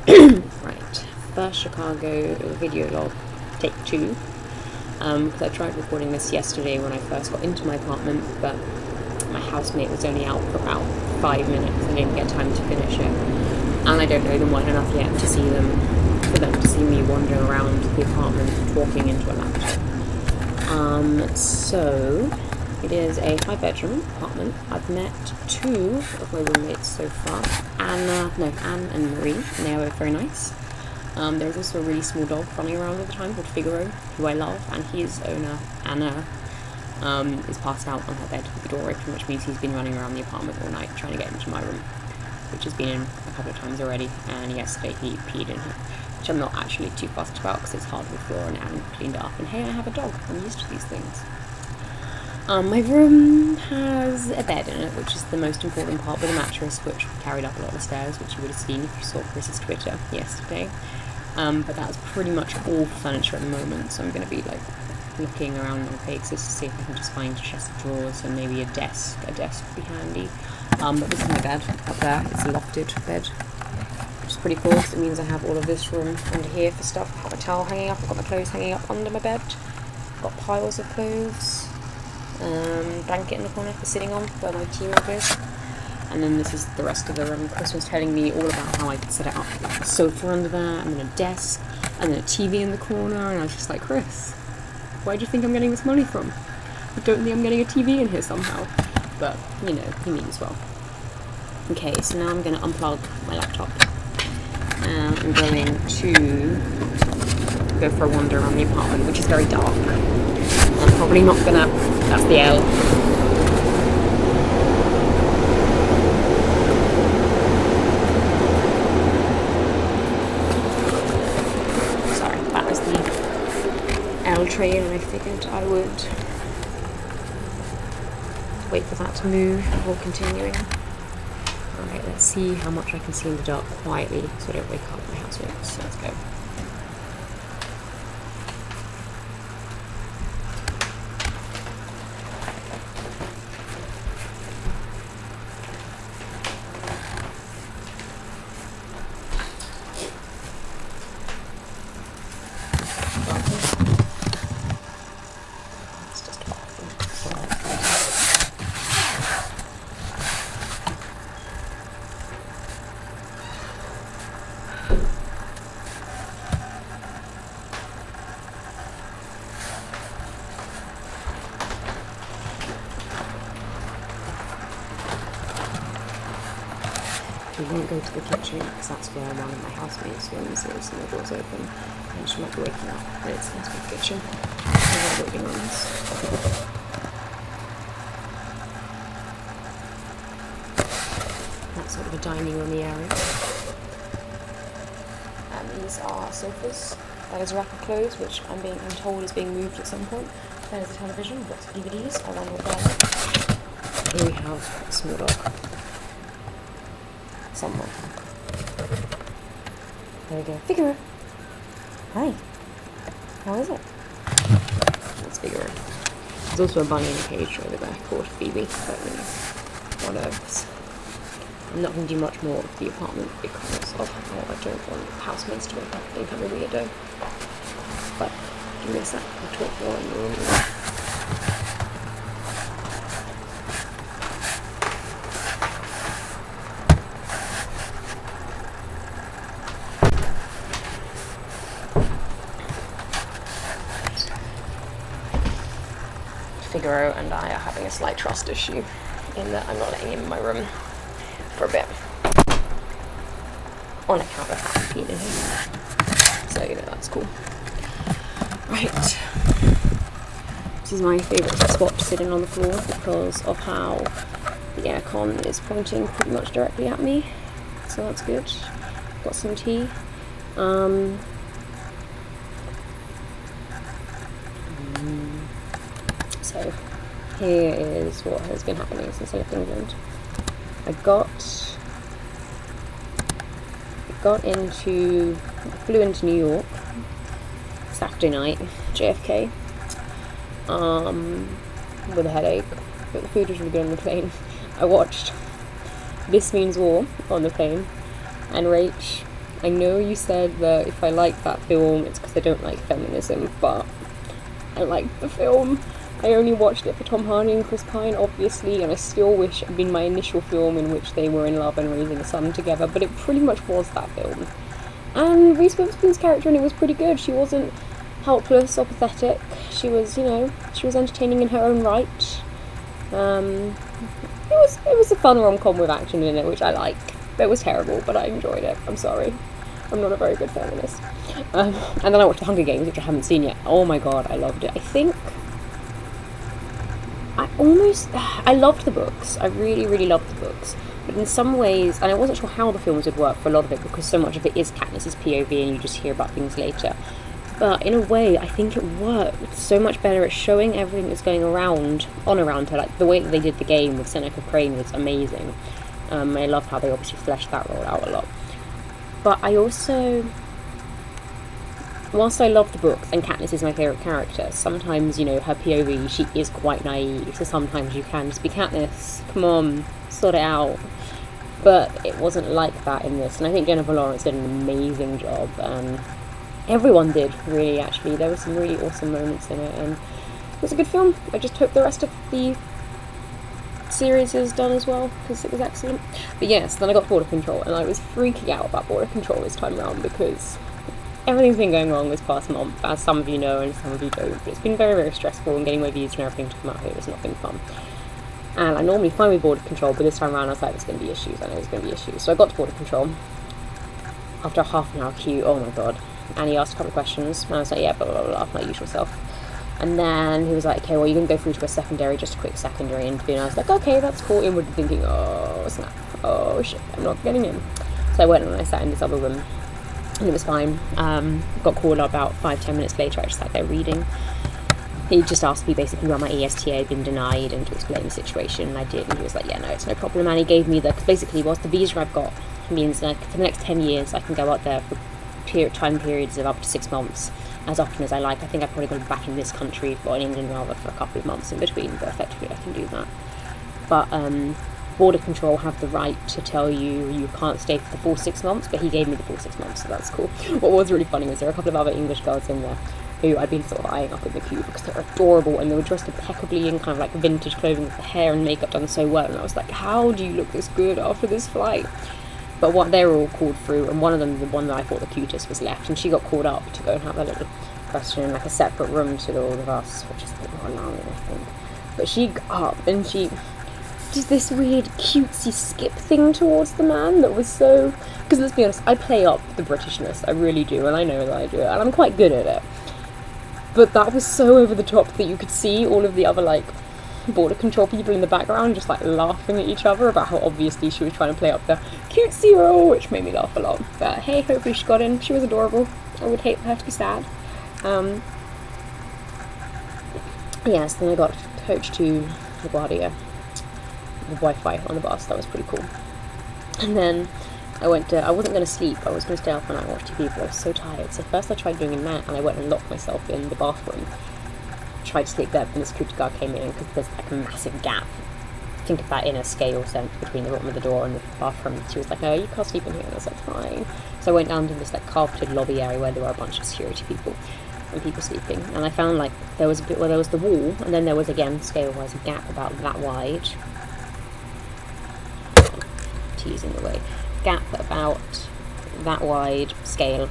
Right, first Chicago video log, take 2. Because I tried recording this yesterday when I first got into my apartment, but my housemate was only out for about 5 minutes. I didn't get time to finish it, and I don't know them well enough yet to see them, for them to see me wandering around the apartment talking into a laptop. So it is a 5-bedroom apartment. I've met 2 of my roommates so far, Anne and Marie, and they are both very nice. There's also a really small dog running around all the time called Figaro, who I love, and his owner, Anna, is passed out on her bed with the door open, which means he's been running around the apartment all night trying to get into my room, which has been in a couple of times already, and yesterday he peed in her, which I'm not actually too fussed about because it's hardwood floor and Anne cleaned it up, and hey, I have a dog, I'm used to these things. My room has a bed in it, which is the most important part, with a mattress, which we carried up a lot of stairs, which you would have seen if you saw Chris's Twitter yesterday. But that's pretty much all furniture at the moment, so I'm going to be looking around on Craigslist to see if I can just find a chest of drawers and maybe a desk. A desk would be handy. But this is my bed up there. It's a lofted bed, which is pretty cool because it means I have all of this room under here for stuff. I've got my towel hanging up, I've got my clothes hanging up under my bed, I've got piles of clothes, blanket in the corner for sitting on where my tea mug is. And then this is the rest of the room. Chris was telling me all about how I could set it up, a sofa under there, and then a desk, and then a TV in the corner, and I was just like, Chris, where do you think I'm getting this money from? I don't think I'm getting a TV in here somehow. But, he means well. Okay, so now I'm going to unplug my laptop. And I'm going to go for a wander around the apartment, which is very dark. I'm probably not going to... That's the L. Train, and I figured I would wait for that to move before continuing. Alright, let's see how much I can see in the dark quietly so I don't wake up my housemates. So let's go. We won't go to the kitchen because that's where one of my housemates' rooms is and the door's open and she might be waking up, but it's into the kitchen. We're waiting on this. That's sort of a dining room area. And these are sofas. There's a rack of clothes, which I'm told is being moved at some point. There's a television, lots of DVDs, I wonder where. Here we have a small dog. Somewhere. There we go. Figaro. Hi. How is it? That's Figaro. There's also a bunny in a cage over there called Phoebe, but whatever. I'm not going to do much more of the apartment because of how I don't want housemates to wake up and think I'm a weirdo. But give me a sec, I'll talk more in the room. Figaro and I are having a slight trust issue in that I'm not letting him in my room for a bit on account of having peed in him. So, that's cool. Right. This is my favourite spot, sitting on the floor, because of how the aircon is pointing pretty much directly at me. So that's good. Got some tea. So here is what has been happening since I left England. I flew into New York Saturday night, JFK, with a headache, but the food was really good on the plane. I watched This Means War on the plane, and Rach I know you said that if I like that film, it's because I don't like feminism, but I liked the film. I only watched it for Tom Hardy and Chris Pine, obviously, and I still wish it had been my initial film in which they were in love and raising a son together, but it pretty much was that film. And Reese Witherspoon's character in it was pretty good. She wasn't helpless or pathetic. She was, she was entertaining in her own right. It was a fun rom-com with action in it, which I like. It was terrible, but I enjoyed it. I'm sorry. I'm not a very good feminist. And then I watched The Hunger Games, which I haven't seen yet. Oh my god, I loved it. I loved the books. I really, really loved the books. But in some ways, and I wasn't sure how the films would work for a lot of it, because so much of it is Katniss's POV and you just hear about things later. But in a way, I think it worked so much better at showing everything that's going around her. Like, the way that they did the game with Seneca Crane was amazing. I love how they obviously fleshed that role out a lot. But I also, whilst I love the books, and Katniss is my favourite character, sometimes, her POV, she is quite naive, so sometimes you can just be Katniss, come on, sort it out. But it wasn't like that in this, and I think Jennifer Lawrence did an amazing job. Everyone did, really, actually. There were some really awesome moments in it, and it was a good film. I just hope the rest of the series is done as well, because it was excellent. But yes, then I got Border Control, and I was freaking out about Border Control this time around, because everything's been going wrong this past month, as some of you know and some of you don't. But it's been very, very stressful, and getting my views and everything to come out here has not been fun. And I normally fine with Border Control, but this time around I was like, there's going to be issues. I know there's going to be issues. So I got to Border Control. After a half an hour queue, oh my god. And he asked a couple of questions, and I was like, yeah, blah, blah, blah, my usual self. And then he was like, okay, well, you're going to go through to a secondary, just a quick secondary interview. And I was like, okay, that's cool. Inwardly thinking, oh, snap. Oh, shit, I'm not getting in. So I went and I sat in this other room, and it was fine. Got called up about 5-10 minutes later. I just sat there reading. He just asked me basically why my ESTA had been denied and to explain the situation, and I did. And he was like, yeah, no, it's no problem. And he gave me because basically, whilst the visa I've got means like for the next 10 years, I can go out there for time periods of up to 6 months, as often as I like. I think I've probably got to be back in this country, or in England rather, for a couple of months in between, but effectively I can do that. But Border Control have the right to tell you can't stay for the full 6 months, but he gave me the full 6 months, so that's cool. What was really funny was there were a couple of other English girls in there who I'd been sort of eyeing up in the queue because they're adorable, and they were dressed impeccably in kind of like vintage clothing with the hair and makeup done so well, and I was like, how do you look this good after this flight? But they were all called through, and one of them, the one that I thought the cutest, was left, and she got called up to go and have a little question in like a separate room to all of us, which is a bit more alarming, I think. But she got up and she did this weird cutesy skip thing towards the man that was so... Because let's be honest, I play up the Britishness, I really do, and I know that I do it, and I'm quite good at it. But that was so over the top that you could see all of the other, like, Border Control people in the background just like laughing at each other about how obviously she was trying to play up the cutesy role, which made me laugh a lot. But hey, hopefully she got in. She was adorable. I would hate for her to be sad. Yes, then I got coached to LaGuardia with Wi-Fi on the bus. That was pretty cool. And then I wasn't going to sleep. I was going to stay up all night and watch TV, but I was so tired. So first I tried doing a nap, and I went and locked myself in the bathroom. Tried to sleep there, and the security guard came in because there's like a massive gap. Think of that in a scale sense between the bottom of the door and the bathroom. She was like, "No, you can't sleep in here," and I was like, "Fine." So I went down to this like carpeted lobby area where there were a bunch of security people and people sleeping, and I found like there was a bit where there was the wall, and then there was again scale-wise a gap about that wide. Teasing away, gap about that wide scale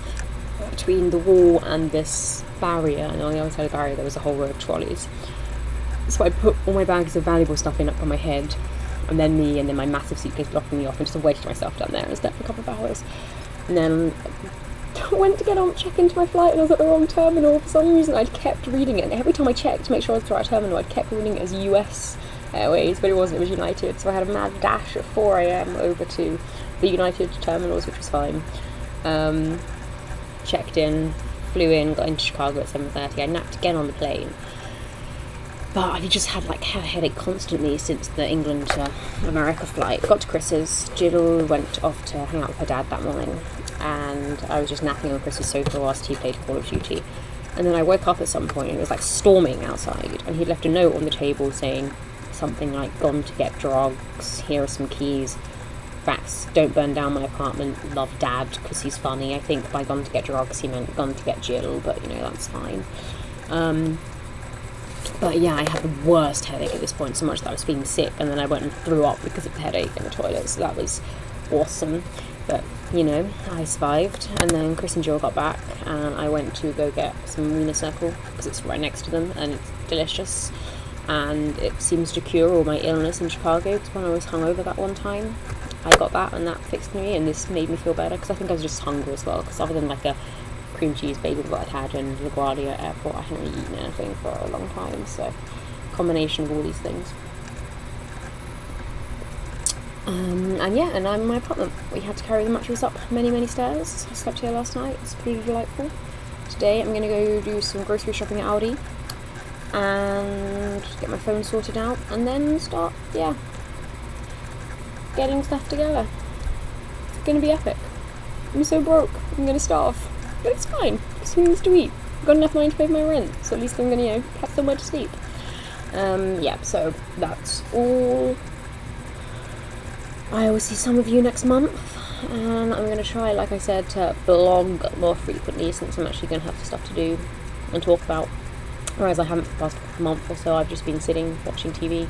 between the wall and this barrier, and on the other side of the barrier there was a whole row of trolleys. So I put all my bags of valuable stuff in up on my head, and then my massive suitcase blocking me off, and just waited myself down there and slept for a couple of hours. And then I went to check into my flight, and I was at the wrong terminal. For some reason I'd kept reading it, and every time I checked to make sure I was at the right terminal, I'd kept reading it as US Airways, but it wasn't, it was United. So I had a mad dash at 4 AM over to the United terminals, which was fine. Checked in, flew in, got into Chicago at 7:30. I napped again on the plane, but I just had a headache constantly since the England to America flight. Got to Chris's. Jill went off to hang out with her dad that morning, and I was just napping on Chris's sofa whilst he played Call of Duty. And then I woke up at some point, and it was like storming outside, and he'd left a note on the table saying something like, "Gone to get drugs, here are some keys." Facts, don't burn down my apartment. Love Dad because he's funny. I think by gone to get drugs he meant gone to get Jill, but you know, that's fine. But yeah, I had the worst headache at this point, so much that I was feeling sick, and then I went and threw up because of the headache in the toilet, so that was awesome. But, you know, I survived, and then Chris and Jill got back, and I went to go get some Wiener Circle, because it's right next to them, and it's delicious, and it seems to cure all my illness in Chicago, because when I was hungover that one time, I got that, and that fixed me, and this made me feel better, because I think I was just hungry as well, because other than like a cream cheese bagel that I'd had in LaGuardia Airport, I hadn't really eaten anything for a long time, so combination of all these things. And yeah, and I'm in my apartment. We had to carry the mattress up many stairs. I slept here last night. It's pretty delightful. Today I'm going to go do some grocery shopping at Aldi and get my phone sorted out, and then start, yeah, getting stuff together. It's going to be epic. I'm so broke. I'm going to starve. But it's fine, because who needs to eat? I've got enough money to pay my rent, so at least I'm going to, you know, have somewhere to sleep. Yeah, so that's all. I will see some of you next month, and I'm going to try, like I said, to blog more frequently, since I'm actually going to have stuff to do and talk about, whereas I haven't for the past month or so. I've just been sitting watching TV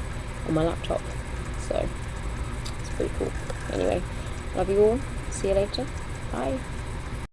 on my laptop, so it's pretty cool. Anyway, love you all, see you later, bye.